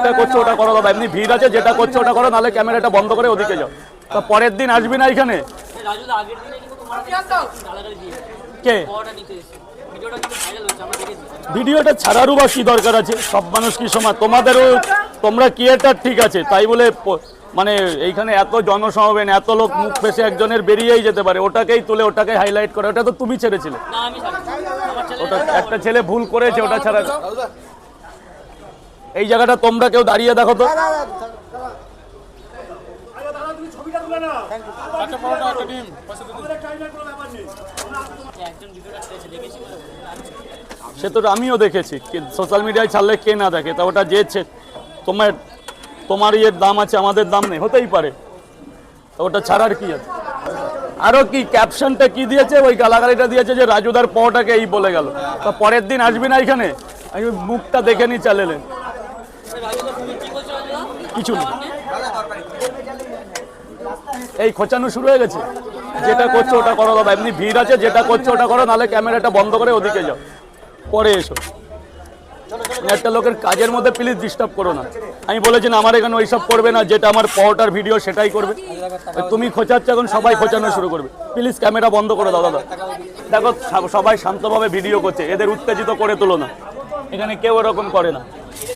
যেটা করছো ওটা করো দাদা, এমনি ভিড় আছে, যেটা করছো ওটা করো, নাহলে ক্যামেরাটা বন্ধ করে ওদিকে যাও। তো পরের দিন আসবি না এখানে। কে ভিডিওটা ছাড়ারও বা কি দরকার আছে? সব মানুষ কি সময়? তোমাদেরও, তোমরা ক্রিয়েটার ঠিক আছে, তাই বলে মানে এইখানে এত জনসমাবেশ, এত লোক মুখ ফেসে একজনের বেরিয়েই যেতে পারে, ওটাকেই তুলে ওটাকে হাইলাইট করে। ওটা তো তুমি ছেড়েছিলে, ওটা একটা ছেলে ভুল করেছে, ওটা ছাড়া। এই জায়গাটা তোমরা কেউ দাঁড়িয়ে দেখো তো। সে তো আমিও দেখেছি, সোশ্যাল মিডিয়ায় ছাড়লে কে না দেখে। তা ওটা যে তোমার ইয়ের দাম আছে, আমাদের দাম নেই, হতেই পারে। ওটা ছাড়ার কি আছে? আরো কি ক্যাপশনটা কি দিয়েছে, ওই গালাগালিটা দিয়েছে যে রাজুদার পটাকে এই বলে গেল। তা পরের দিন আসবি না এখানে, আমি মুখটা দেখে নি চ্যানেলে। কিছু না, এই খোঁচানো শুরু হয়ে গেছে। যেটা করছো ওটা করো দাদা, এমনি ভিড় আছে, যেটা করছো ওটা করো, নাহলে ক্যামেরাটা বন্ধ করে ওদিকে যাও, পরে এসো। একটা লোকের কাজের মধ্যে প্লিজ ডিস্টার্ব করো না। আমি বলেছি না আমার এখানে ওইসব করবে না, যেটা আমার পটার ভিডিও সেটাই করবে। তুমি খোঁচাচ্ছ, এখন সবাই খোঁচানো শুরু করবে। প্লিজ ক্যামেরা বন্ধ করে দাও দাদা। দেখো সবাই শান্তভাবে ভিডিও করছে, এদের উত্তেজিত করে তোলো না, এখানে কেউ এরকম করে না।